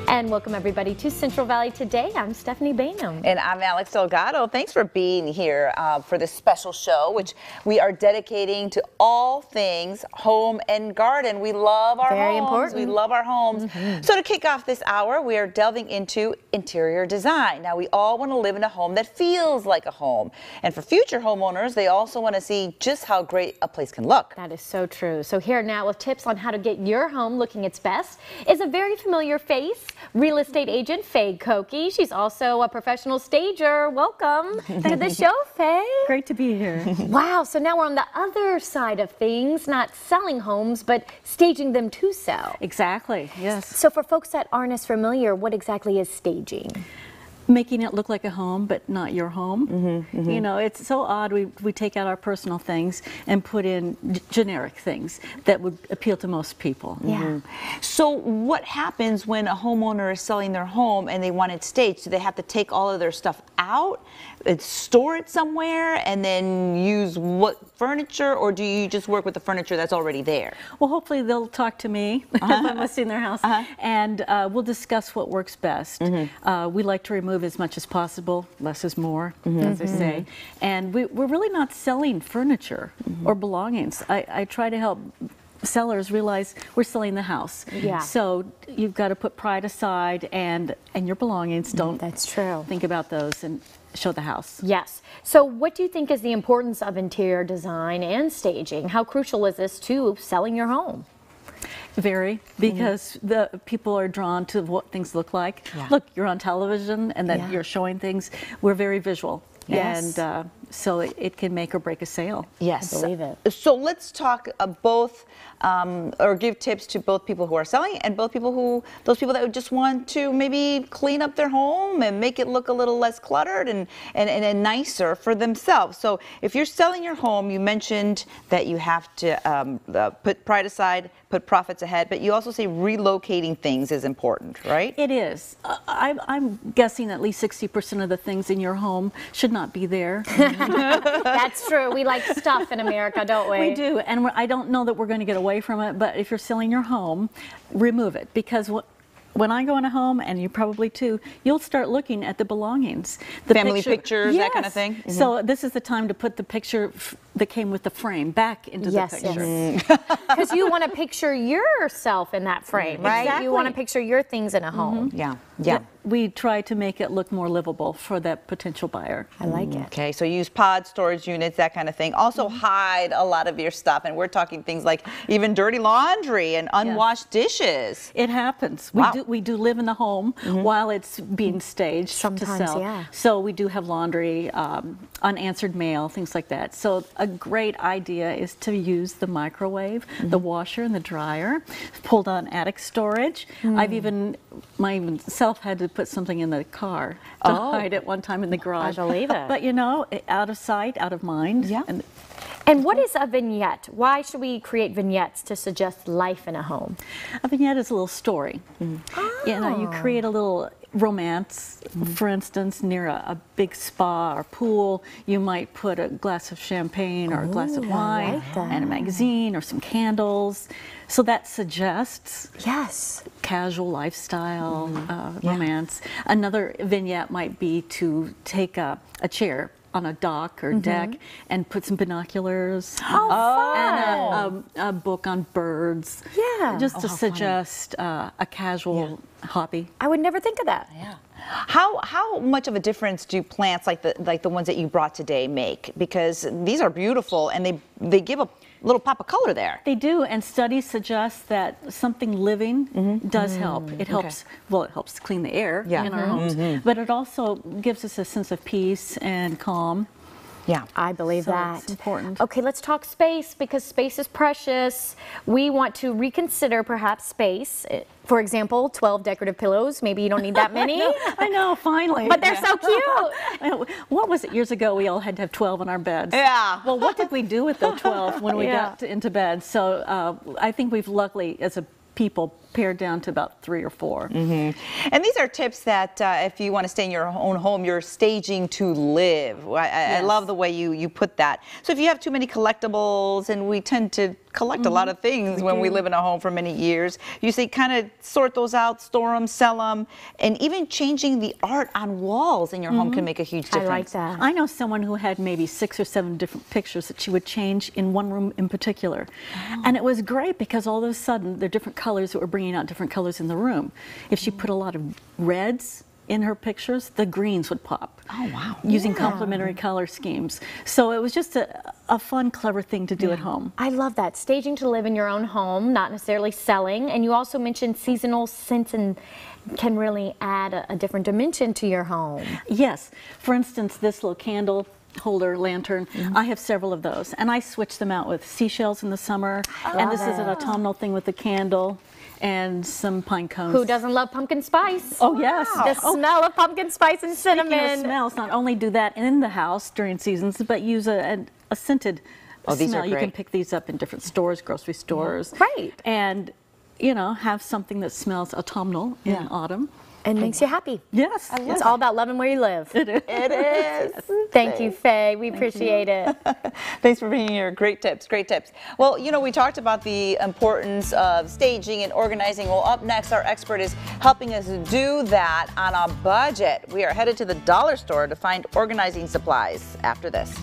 And welcome everybody to Central Valley Today. I'm Stephanie Bainham. And I'm Alex Delgado. Thanks for being here for this special show, which we are dedicating to all things home and garden. We love our Very homes. important. We love our homes. So to kick off this hour, we are delving into interior design. Now, we all want to live in a home that feels like a home. And for future homeowners, they also want to see just how great a place can look. That is so true. So here now with tips on how to get your home looking its best is a very familiar face, real estate agent Faye Kokke. She's also a professional stager. Welcome to the show, Faye. Great to be here. Wow, so now we're on the other side of things, not selling homes, but staging them to sell. Exactly, yes. So for folks that aren't as familiar, what exactly is staging? Making it look like a home, but not your home. You know, it's so odd. We take out our personal things and put in generic things that would appeal to most people. Yeah. So what happens when a homeowner is selling their home and they want it staged? Do they have to take all of their stuff out and store it somewhere and then use what furniture, or do you just work with the furniture that's already there? Well, hopefully they'll talk to me if I'm listing their house, and we'll discuss what works best. We like to remove as much as possible. Less is more, as they say. And we're really not selling furniture or belongings. I try to help sellers realize we're selling the house. Yeah. So you've got to put pride aside and your belongings. Don't That's true. think about those and show the house. Yes. So what do you think is the importance of interior design and staging? How crucial is this to selling your home? Very, because the people are drawn to what things look like. Yeah. Look, you're on television and that you're showing things. We're very visual. Yes. And so it can make or break a sale. Yes. I believe it. So let's talk both, or give tips to both people who are selling and those people that would just want to maybe clean up their home and make it look a little less cluttered and nicer for themselves. So if you're selling your home, you mentioned that you have to put pride aside, put profits ahead, but you also say relocating things is important, right? It is. I'm guessing at least 60% of the things in your home should not be there. That's true. We like stuff in America, don't we? We do, and I don't know that we're going to get away from it, but if you're selling your home, remove it, because when I go in a home, and you probably too, you'll start looking at the belongings. The Family pictures, that kind of thing? So this is the time to put the picture that came with the frame back into the picture. Because you want to picture yourself in that frame, right? Exactly. You want to picture your things in a home. Yeah. Yeah. We try to make it look more livable for that potential buyer. I like it. Okay, so use pod storage units, that kind of thing. Also hide a lot of your stuff, and we're talking things like even dirty laundry and unwashed dishes. It happens. Wow. We do live in the home while it's being staged Sometimes, to sell. yeah. So we do have laundry, unanswered mail, things like that. So a great idea is to use the microwave, the washer, and the dryer. Pulled on attic storage. I've even myself had to put something in the car to hide it one time in the garage. I believe it. But you know, out of sight, out of mind. Yeah. And what is a vignette? Why should we create vignettes to suggest life in a home? A vignette is a little story. You know, you create a little romance. For instance, near a big spa or pool, you might put a glass of champagne or a glass of wine like that. and a magazine or some candles. So that suggests casual lifestyle, romance. Another vignette might be to take a chair on a dock or deck and put some binoculars and a book on birds. Yeah. Just to suggest a casual hobby. I would never think of that. Yeah. How much of a difference do plants like the ones that you brought today make? Because these are beautiful and they give a little pop of color there. They do, and studies suggest that something living does help. It helps, well, it helps clean the air in our homes, but it also gives us a sense of peace and calm. Yeah, I believe So that. it's important. Okay, let's talk space, because space is precious. We want to reconsider perhaps space. For example, 12 decorative pillows. Maybe you don't need that many. I know, finally. But they're so cute. What was it years ago? We all had to have 12 in our beds. Yeah. Well, what did we do with the 12 when we got into bed? So I think we've luckily, as a people, pared down to about 3 or 4. And these are tips that if you want to stay in your own home, you're staging to live. I love the way you put that. So if you have too many collectibles, and we tend to collect a lot of things when we live in a home for many years. You say kind of sort those out, store them, sell them, and even changing the art on walls in your home can make a huge difference. I like that. I know someone who had maybe 6 or 7 different pictures that she would change in one room in particular. And it was great because all of a sudden they're different colors that were bringing out different colors in the room. If she put a lot of reds in her pictures, the greens would pop. Oh, wow. Using complementary color schemes. So it was just a fun, clever thing to do at home. I love that. Staging to live in your own home, not necessarily selling. And you also mentioned seasonal scents and can really add a different dimension to your home. Yes. For instance, this little candle holder lantern, I have several of those. And I switch them out with seashells in the summer. And this is an autumnal thing with the candle. And some pine cones. Who doesn't love pumpkin spice? Oh, yes. The smell of pumpkin spice and cinnamon. Speaking of smells, not only do that in the house during seasons, but use a scented these smell. are You can great. pick these up in different stores, grocery stores. Right. And, you know, have something that smells autumnal in autumn. And makes you happy. Yes. It's all about loving where you live. It is. It is. Thank you, Faye. We appreciate it. Thanks for being here. Great tips, great tips. Well, you know, we talked about the importance of staging and organizing. Well, up next, our expert is helping us do that on a budget. We are headed to the dollar store to find organizing supplies after this.